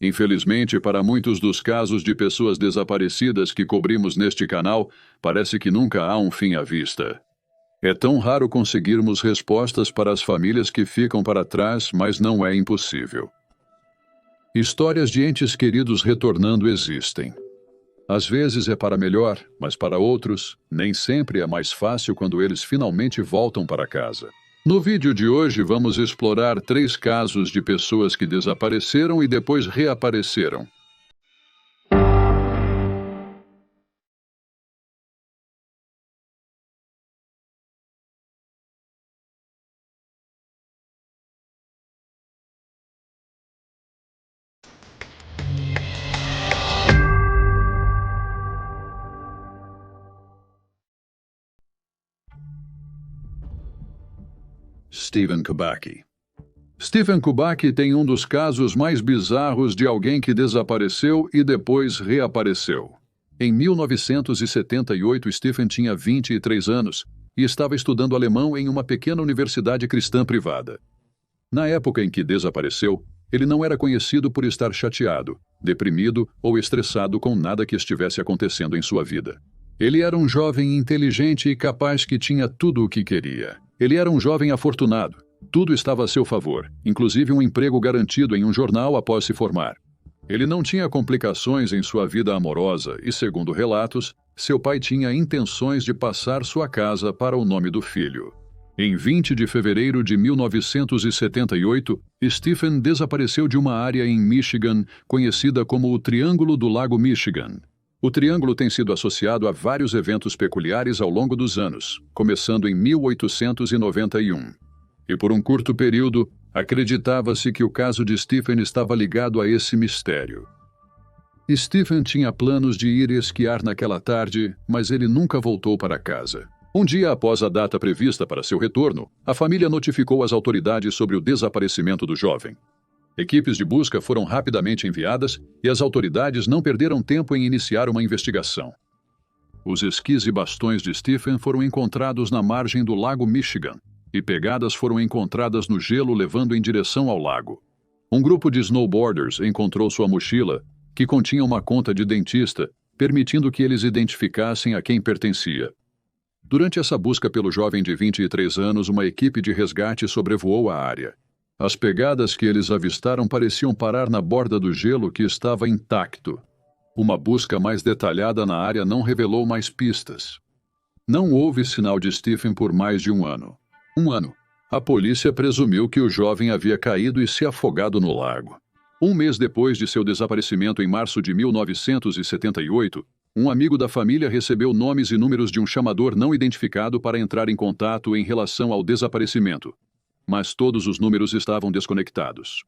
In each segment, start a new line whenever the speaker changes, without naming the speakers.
Infelizmente, para muitos dos casos de pessoas desaparecidas que cobrimos neste canal, parece que nunca há um fim à vista. É tão raro conseguirmos respostas para as famílias que ficam para trás, mas não é impossível. Histórias de entes queridos retornando existem. Às vezes é para melhor, mas para outros, nem sempre é mais fácil quando eles finalmente voltam para casa. No vídeo de hoje vamos explorar 3 casos de pessoas que desapareceram e depois reapareceram. Stephen Kubacki. Stephen Kubacki tem um dos casos mais bizarros de alguém que desapareceu e depois reapareceu. Em 1978, Stephen tinha 23 anos e estava estudando alemão em uma pequena universidade cristã privada. Na época em que desapareceu, ele não era conhecido por estar chateado, deprimido ou estressado com nada que estivesse acontecendo em sua vida. Ele era um jovem inteligente e capaz que tinha tudo o que queria. Ele era um jovem afortunado. Tudo estava a seu favor, inclusive um emprego garantido em um jornal após se formar. Ele não tinha complicações em sua vida amorosa e, segundo relatos, seu pai tinha intenções de passar sua casa para o nome do filho. Em 20 de fevereiro de 1978, Stephen desapareceu de uma área em Michigan conhecida como o Triângulo do Lago Michigan. O triângulo tem sido associado a vários eventos peculiares ao longo dos anos, começando em 1891. E por um curto período, acreditava-se que o caso de Stephen estava ligado a esse mistério. Stephen tinha planos de ir esquiar naquela tarde, mas ele nunca voltou para casa. Um dia após a data prevista para seu retorno, a família notificou as autoridades sobre o desaparecimento do jovem. Equipes de busca foram rapidamente enviadas e as autoridades não perderam tempo em iniciar uma investigação. Os esquis e bastões de Stephen foram encontrados na margem do lago Michigan e pegadas foram encontradas no gelo levando em direção ao lago. Um grupo de snowboarders encontrou sua mochila, que continha uma conta de dentista, permitindo que eles identificassem a quem pertencia. Durante essa busca pelo jovem de 23 anos, uma equipe de resgate sobrevoou a área. As pegadas que eles avistaram pareciam parar na borda do gelo que estava intacto. Uma busca mais detalhada na área não revelou mais pistas. Não houve sinal de Stephen por mais de um ano. A polícia presumiu que o jovem havia caído e se afogado no lago. Um mês depois de seu desaparecimento em março de 1978, um amigo da família recebeu nomes e números de um chamador não identificado para entrar em contato em relação ao desaparecimento. Mas todos os números estavam desconectados.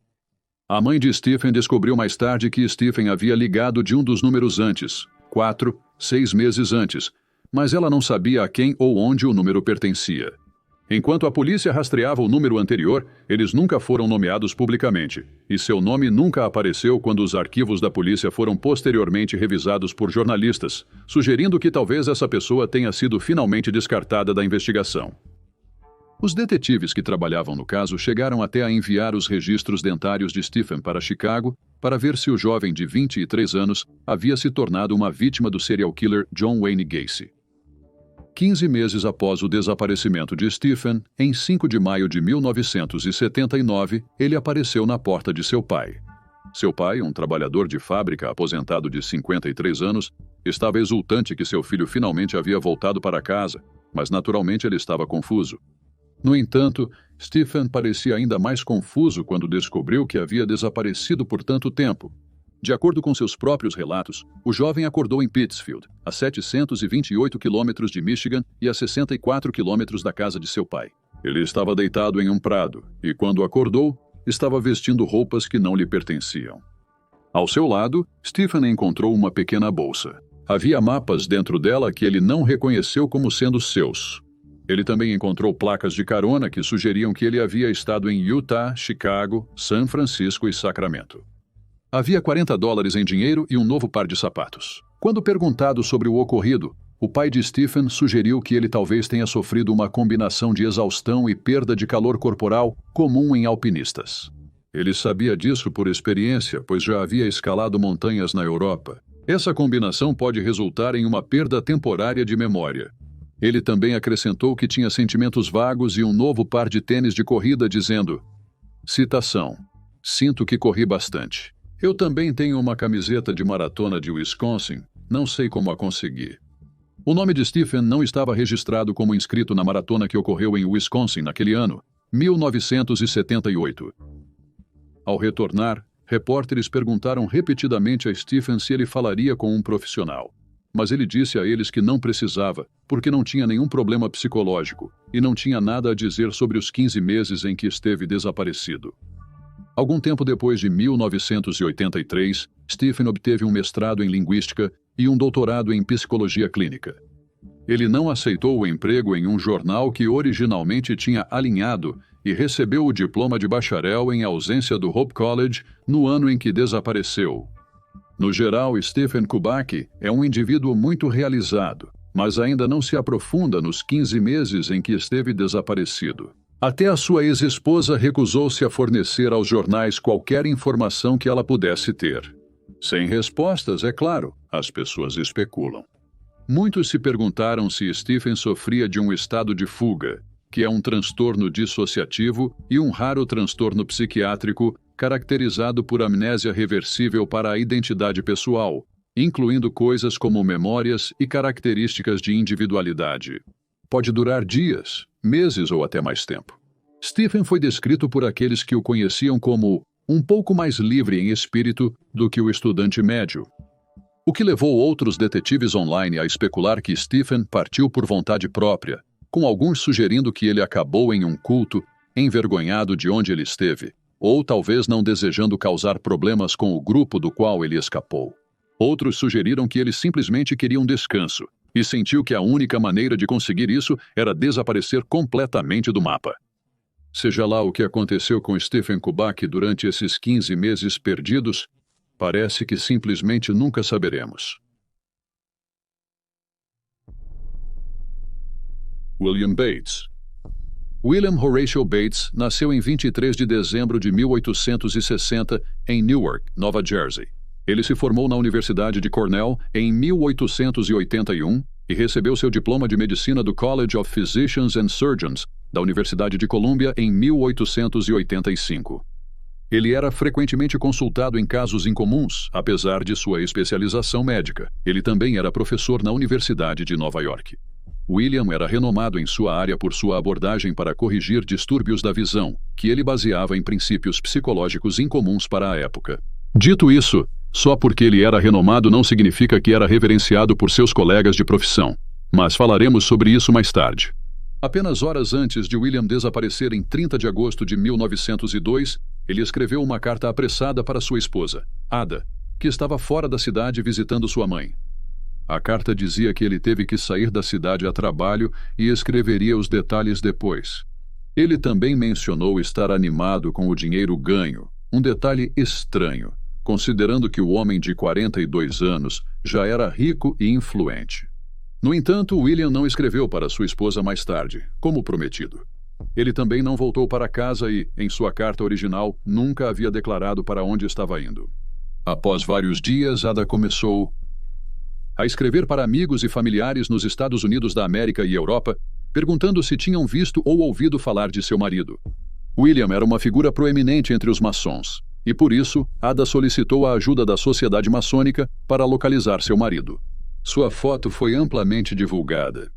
A mãe de Stephen descobriu mais tarde que Stephen havia ligado de um dos números antes, 6 meses antes, mas ela não sabia a quem ou onde o número pertencia. Enquanto a polícia rastreava o número anterior, eles nunca foram nomeados publicamente, e seu nome nunca apareceu quando os arquivos da polícia foram posteriormente revisados por jornalistas, sugerindo que talvez essa pessoa tenha sido finalmente descartada da investigação. Os detetives que trabalhavam no caso chegaram até a enviar os registros dentários de Stephen para Chicago para ver se o jovem de 23 anos havia se tornado uma vítima do serial killer John Wayne Gacy. 15 meses após o desaparecimento de Stephen, em 5 de maio de 1979, ele apareceu na porta de seu pai. Seu pai, um trabalhador de fábrica aposentado de 53 anos, estava exultante que seu filho finalmente havia voltado para casa, mas naturalmente ele estava confuso. No entanto, Stephen parecia ainda mais confuso quando descobriu que havia desaparecido por tanto tempo. De acordo com seus próprios relatos, o jovem acordou em Pittsfield, a 728 quilômetros de Michigan e a 64 quilômetros da casa de seu pai. Ele estava deitado em um prado e, quando acordou, estava vestindo roupas que não lhe pertenciam. Ao seu lado, Stephen encontrou uma pequena bolsa. Havia mapas dentro dela que ele não reconheceu como sendo seus. Ele também encontrou placas de carona que sugeriam que ele havia estado em Utah, Chicago, São Francisco e Sacramento. Havia $40 em dinheiro e um novo par de sapatos. Quando perguntado sobre o ocorrido, o pai de Stephen sugeriu que ele talvez tenha sofrido uma combinação de exaustão e perda de calor corporal comum em alpinistas. Ele sabia disso por experiência, pois já havia escalado montanhas na Europa. Essa combinação pode resultar em uma perda temporária de memória. Ele também acrescentou que tinha sentimentos vagos e um novo par de tênis de corrida, dizendo, citação, sinto que corri bastante. Eu também tenho uma camiseta de maratona de Wisconsin, não sei como a consegui. O nome de Stephen não estava registrado como inscrito na maratona que ocorreu em Wisconsin naquele ano, 1978. Ao retornar, repórteres perguntaram repetidamente a Stephen se ele falaria com um profissional. Mas ele disse a eles que não precisava, porque não tinha nenhum problema psicológico e não tinha nada a dizer sobre os 15 meses em que esteve desaparecido. Algum tempo depois de 1983, Stephen obteve um mestrado em linguística e um doutorado em psicologia clínica. Ele não aceitou o emprego em um jornal que originalmente tinha alinhado e recebeu o diploma de bacharel em ausência do Hope College no ano em que desapareceu. No geral, Stephen Kubacki é um indivíduo muito realizado, mas ainda não se aprofunda nos 15 meses em que esteve desaparecido. Até a sua ex-esposa recusou-se a fornecer aos jornais qualquer informação que ela pudesse ter. Sem respostas, é claro, as pessoas especulam. Muitos se perguntaram se Stephen sofria de um estado de fuga, que é um transtorno dissociativo e um raro transtorno psiquiátrico caracterizado por amnésia reversível para a identidade pessoal, incluindo coisas como memórias e características de individualidade. Pode durar dias, meses ou até mais tempo. Stephen foi descrito por aqueles que o conheciam como um pouco mais livre em espírito do que o estudante médio, o que levou outros detetives online a especular que Stephen partiu por vontade própria, com alguns sugerindo que ele acabou em um culto, envergonhado de onde ele esteve, ou talvez não desejando causar problemas com o grupo do qual ele escapou. Outros sugeriram que ele simplesmente queria um descanso, e sentiu que a única maneira de conseguir isso era desaparecer completamente do mapa. Seja lá o que aconteceu com Stephen Kubacki durante esses 15 meses perdidos, parece que simplesmente nunca saberemos. William Bates. William Horatio Bates nasceu em 23 de dezembro de 1860 em Newark, Nova Jersey. Ele se formou na Universidade de Cornell em 1881 e recebeu seu diploma de medicina do College of Physicians and Surgeons da Universidade de Columbia em 1885. Ele era frequentemente consultado em casos incomuns, apesar de sua especialização médica. Ele também era professor na Universidade de Nova York. William era renomado em sua área por sua abordagem para corrigir distúrbios da visão, que ele baseava em princípios psicológicos incomuns para a época. Dito isso, só porque ele era renomado não significa que era reverenciado por seus colegas de profissão, mas falaremos sobre isso mais tarde. Apenas horas antes de William desaparecer em 30 de agosto de 1902, ele escreveu uma carta apressada para sua esposa, Ada, que estava fora da cidade visitando sua mãe. A carta dizia que ele teve que sair da cidade a trabalho e escreveria os detalhes depois. Ele também mencionou estar animado com o dinheiro ganho, um detalhe estranho, considerando que o homem de 42 anos já era rico e influente. No entanto, William não escreveu para sua esposa mais tarde, como prometido. Ele também não voltou para casa e, em sua carta original, nunca havia declarado para onde estava indo. Após vários dias, Ada começou a escrever para amigos e familiares nos Estados Unidos da América e Europa, perguntando se tinham visto ou ouvido falar de seu marido. William era uma figura proeminente entre os maçons, e por isso, Ada solicitou a ajuda da Sociedade Maçônica para localizar seu marido. Sua foto foi amplamente divulgada.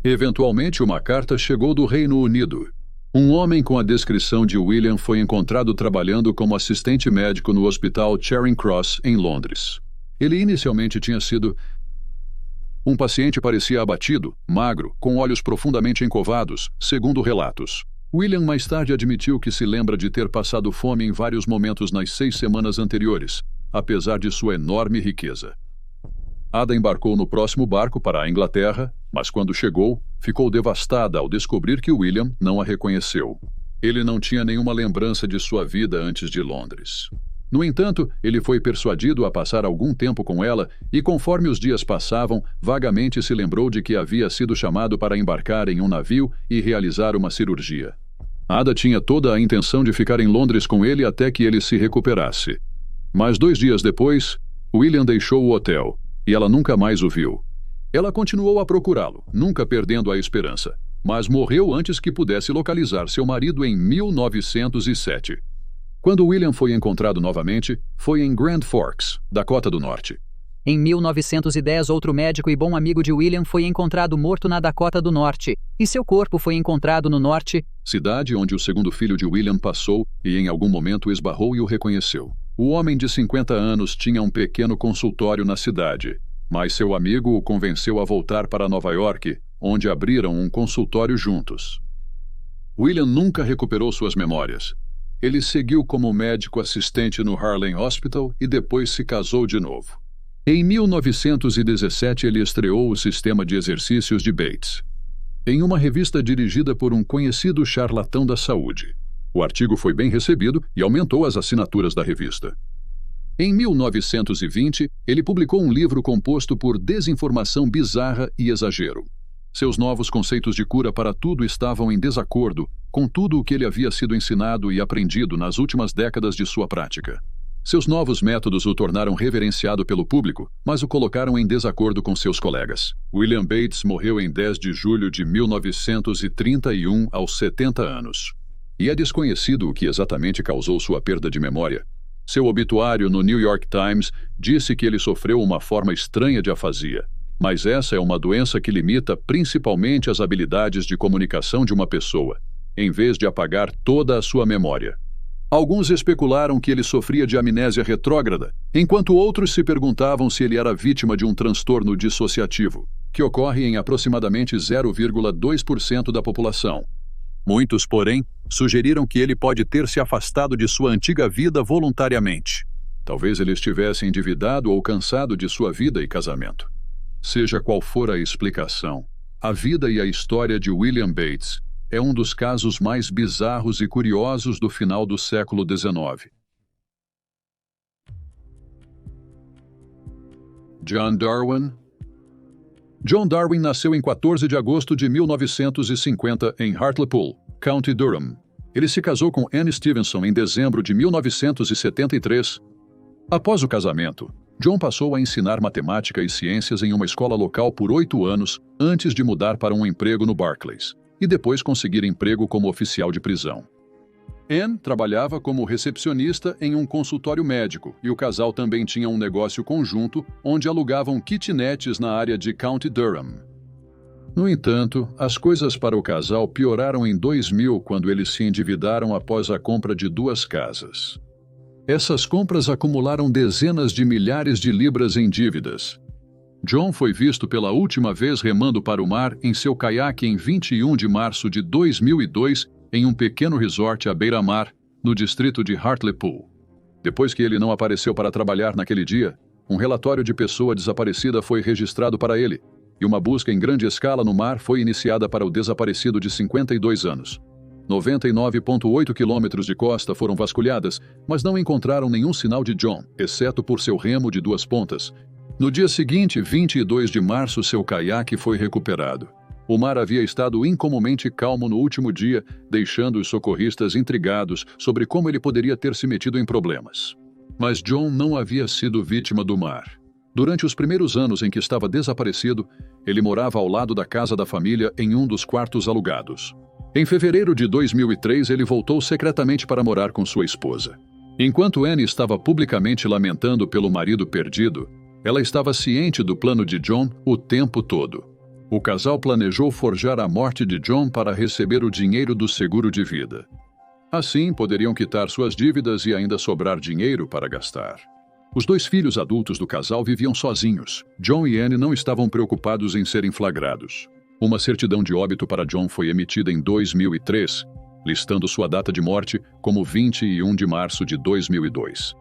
Eventualmente, uma carta chegou do Reino Unido. Um homem com a descrição de William foi encontrado trabalhando como assistente médico no Hospital Charing Cross, em Londres. Ele inicialmente tinha sido um paciente parecia abatido, magro, com olhos profundamente encovados, segundo relatos. William mais tarde admitiu que se lembra de ter passado fome em vários momentos nas 6 semanas anteriores, apesar de sua enorme riqueza. Ada embarcou no próximo barco para a Inglaterra, mas quando chegou, ficou devastada ao descobrir que William não a reconheceu. Ele não tinha nenhuma lembrança de sua vida antes de Londres. No entanto, ele foi persuadido a passar algum tempo com ela e, conforme os dias passavam, vagamente se lembrou de que havia sido chamado para embarcar em um navio e realizar uma cirurgia. Ada tinha toda a intenção de ficar em Londres com ele até que ele se recuperasse. Mas 2 dias depois, William deixou o hotel, e ela nunca mais o viu. Ela continuou a procurá-lo, nunca perdendo a esperança, mas morreu antes que pudesse localizar seu marido em 1907. Quando William foi encontrado novamente, foi em Grand Forks, Dakota do Norte.
Em 1910, outro médico e bom amigo de William foi encontrado morto na Dakota do Norte, e seu corpo foi encontrado no norte,
cidade onde o segundo filho de William passou e em algum momento esbarrou e o reconheceu. O homem de 50 anos tinha um pequeno consultório na cidade, mas seu amigo o convenceu a voltar para Nova York, onde abriram um consultório juntos. William nunca recuperou suas memórias. Ele seguiu como médico assistente no Harlem Hospital e depois se casou de novo. Em 1917, ele estreou o sistema de exercícios de Bates, em uma revista dirigida por um conhecido charlatão da saúde. O artigo foi bem recebido e aumentou as assinaturas da revista. Em 1920, ele publicou um livro composto por desinformação bizarra e exagero. Seus novos conceitos de cura para tudo estavam em desacordo com tudo o que ele havia sido ensinado e aprendido nas últimas décadas de sua prática. Seus novos métodos o tornaram reverenciado pelo público, mas o colocaram em desacordo com seus colegas. William Bates morreu em 10 de julho de 1931, aos 70 anos. E é desconhecido o que exatamente causou sua perda de memória. Seu obituário no New York Times disse que ele sofreu uma forma estranha de afasia, mas essa é uma doença que limita principalmente as habilidades de comunicação de uma pessoa, em vez de apagar toda a sua memória. Alguns especularam que ele sofria de amnésia retrógrada, enquanto outros se perguntavam se ele era vítima de um transtorno dissociativo, que ocorre em aproximadamente 0,2% da população. Muitos, porém, sugeriram que ele pode ter se afastado de sua antiga vida voluntariamente. Talvez ele estivesse endividado ou cansado de sua vida e casamento. Seja qual for a explicação, a vida e a história de William Bates é um dos casos mais bizarros e curiosos do final do século XIX. John Darwin. John Darwin nasceu em 14 de agosto de 1950 em Hartlepool, County Durham. Ele se casou com Anne Stevenson em dezembro de 1973. Após o casamento, John passou a ensinar matemática e ciências em uma escola local por 8 anos antes de mudar para um emprego no Barclays e depois conseguir emprego como oficial de prisão. Anne trabalhava como recepcionista em um consultório médico e o casal também tinha um negócio conjunto onde alugavam kitnets na área de County Durham. No entanto, as coisas para o casal pioraram em 2000 quando eles se endividaram após a compra de 2 casas. Essas compras acumularam dezenas de milhares de libras em dívidas. John foi visto pela última vez remando para o mar em seu caiaque em 21 de março de 2002 em um pequeno resort à beira-mar, no distrito de Hartlepool. Depois que ele não apareceu para trabalhar naquele dia, um relatório de pessoa desaparecida foi registrado para ele, e uma busca em grande escala no mar foi iniciada para o desaparecido de 52 anos. 99,8 quilômetros de costa foram vasculhadas, mas não encontraram nenhum sinal de John, exceto por seu remo de 2 pontas. No dia seguinte, 22 de março, seu caiaque foi recuperado. O mar havia estado incomumente calmo no último dia, deixando os socorristas intrigados sobre como ele poderia ter se metido em problemas. Mas John não havia sido vítima do mar. Durante os primeiros anos em que estava desaparecido, ele morava ao lado da casa da família em um dos quartos alugados. Em fevereiro de 2003, ele voltou secretamente para morar com sua esposa. Enquanto Anne estava publicamente lamentando pelo marido perdido, ela estava ciente do plano de John o tempo todo. O casal planejou forjar a morte de John para receber o dinheiro do seguro de vida. Assim, poderiam quitar suas dívidas e ainda sobrar dinheiro para gastar. Os 2 filhos adultos do casal viviam sozinhos. John e Anne não estavam preocupados em serem flagrados. Uma certidão de óbito para John foi emitida em 2003, listando sua data de morte como 21 de março de 2002.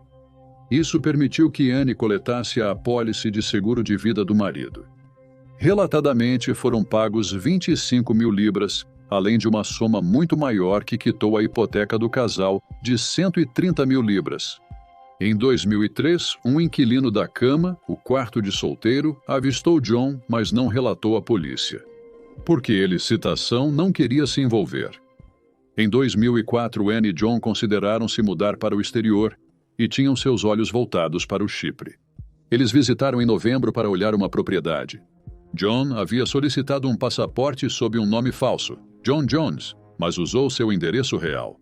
Isso permitiu que Anne coletasse a apólice de seguro de vida do marido. Relatadamente, foram pagos 25 mil libras, além de uma soma muito maior que quitou a hipoteca do casal de 130 mil libras. Em 2003, um inquilino da cama, o quarto de solteiro, avistou John, mas não relatou à polícia. Porque ele, citação, não queria se envolver. Em 2004, Anne e John consideraram se mudar para o exterior e tinham seus olhos voltados para o Chipre. Eles visitaram em novembro para olhar uma propriedade. John havia solicitado um passaporte sob um nome falso, John Jones, mas usou seu endereço real.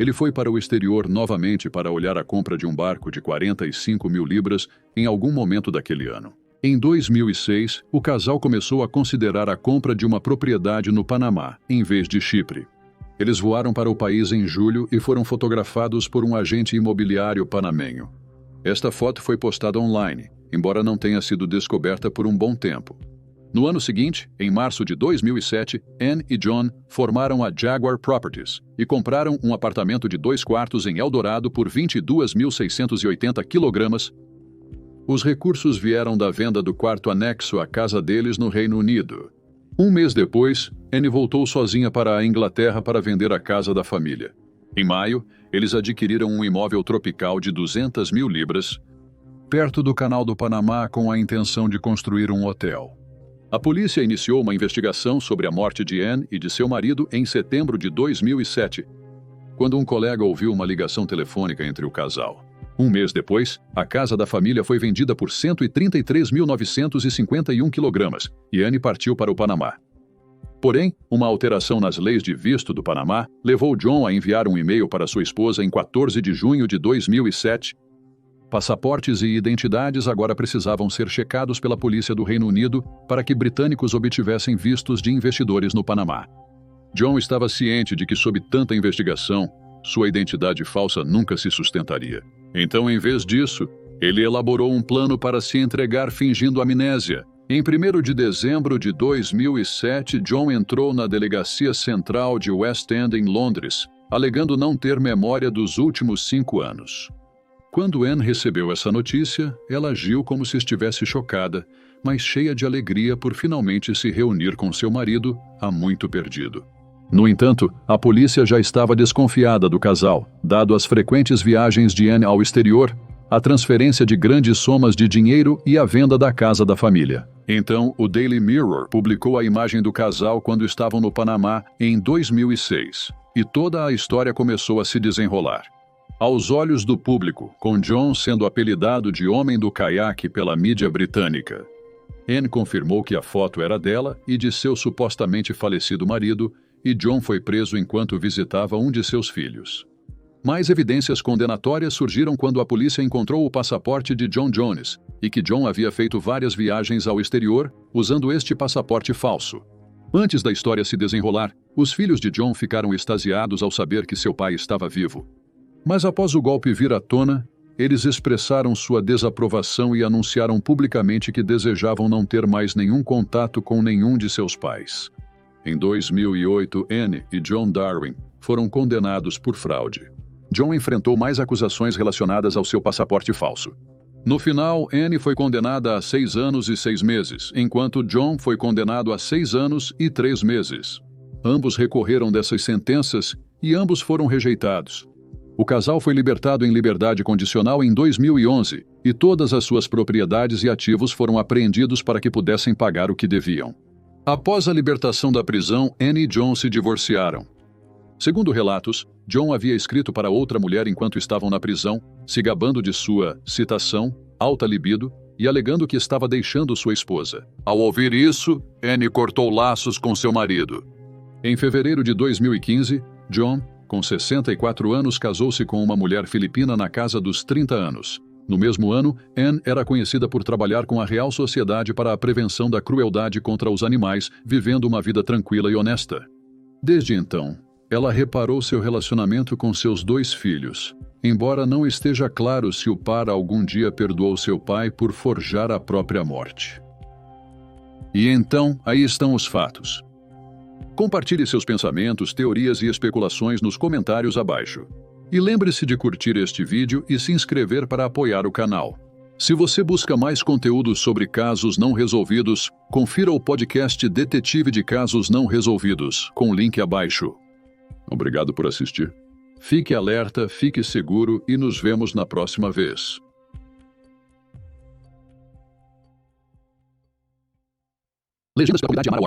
Ele foi para o exterior novamente para olhar a compra de um barco de 45 mil libras em algum momento daquele ano. Em 2006, o casal começou a considerar a compra de uma propriedade no Panamá, em vez de Chipre. Eles voaram para o país em julho e foram fotografados por um agente imobiliário panamenho. Esta foto foi postada online, embora não tenha sido descoberta por um bom tempo. No ano seguinte, em março de 2007, Anne e John formaram a Jaguar Properties e compraram um apartamento de 2 quartos em Eldorado por 22.680 quilogramas. Os recursos vieram da venda do quarto anexo à casa deles no Reino Unido. Um mês depois, Anne voltou sozinha para a Inglaterra para vender a casa da família. Em maio, eles adquiriram um imóvel tropical de 200 mil libras, perto do Canal do Panamá, com a intenção de construir um hotel. A polícia iniciou uma investigação sobre a morte de Anne e de seu marido em setembro de 2007, quando um colega ouviu uma ligação telefônica entre o casal. Um mês depois, a casa da família foi vendida por 133.951 quilogramas e Anne partiu para o Panamá. Porém, uma alteração nas leis de visto do Panamá levou John a enviar um e-mail para sua esposa em 14 de junho de 2007. Passaportes e identidades agora precisavam ser checados pela polícia do Reino Unido para que britânicos obtivessem vistos de investidores no Panamá. John estava ciente de que, sob tanta investigação, sua identidade falsa nunca se sustentaria. Então, em vez disso, ele elaborou um plano para se entregar fingindo amnésia. Em 1º de dezembro de 2007, John entrou na Delegacia Central de West End, em Londres, alegando não ter memória dos últimos 5 anos. Quando Anne recebeu essa notícia, ela agiu como se estivesse chocada, mas cheia de alegria por finalmente se reunir com seu marido, há muito perdido. No entanto, a polícia já estava desconfiada do casal, dado as frequentes viagens de Anne ao exterior, a transferência de grandes somas de dinheiro e a venda da casa da família. Então, o Daily Mirror publicou a imagem do casal quando estavam no Panamá em 2006, e toda a história começou a se desenrolar. Aos olhos do público, com John sendo apelidado de Homem do Caiaque pela mídia britânica. Anne confirmou que a foto era dela e de seu supostamente falecido marido, e John foi preso enquanto visitava um de seus filhos. Mais evidências condenatórias surgiram quando a polícia encontrou o passaporte de John Jones, e que John havia feito várias viagens ao exterior usando este passaporte falso. Antes da história se desenrolar, os filhos de John ficaram extasiados ao saber que seu pai estava vivo. Mas após o golpe vir à tona, eles expressaram sua desaprovação e anunciaram publicamente que desejavam não ter mais nenhum contato com nenhum de seus pais. Em 2008, Anne e John Darwin foram condenados por fraude. John enfrentou mais acusações relacionadas ao seu passaporte falso. No final, Anne foi condenada a 6 anos e 6 meses, enquanto John foi condenado a 6 anos e 3 meses. Ambos recorreram dessas sentenças e ambos foram rejeitados. O casal foi libertado em liberdade condicional em 2011 e todas as suas propriedades e ativos foram apreendidos para que pudessem pagar o que deviam. Após a libertação da prisão, Anne e John se divorciaram. Segundo relatos, John havia escrito para outra mulher enquanto estavam na prisão, se gabando de sua, citação, alta libido e alegando que estava deixando sua esposa. Ao ouvir isso, Anne cortou laços com seu marido. Em fevereiro de 2015, John, com 64 anos, casou-se com uma mulher filipina na casa dos 30 anos. No mesmo ano, Anne era conhecida por trabalhar com a Real Sociedade para a Prevenção da Crueldade contra os Animais, vivendo uma vida tranquila e honesta. Desde então, ela reparou seu relacionamento com seus 2 filhos, embora não esteja claro se o par algum dia perdoou seu pai por forjar a própria morte. E então, aí estão os fatos. Compartilhe seus pensamentos, teorias e especulações nos comentários abaixo. E lembre-se de curtir este vídeo e se inscrever para apoiar o canal. Se você busca mais conteúdo sobre casos não resolvidos, confira o podcast Detetive de Casos Não Resolvidos, com o link abaixo. Obrigado por assistir. Fique alerta, fique seguro e nos vemos na próxima vez. Legendas da Comunidade Amar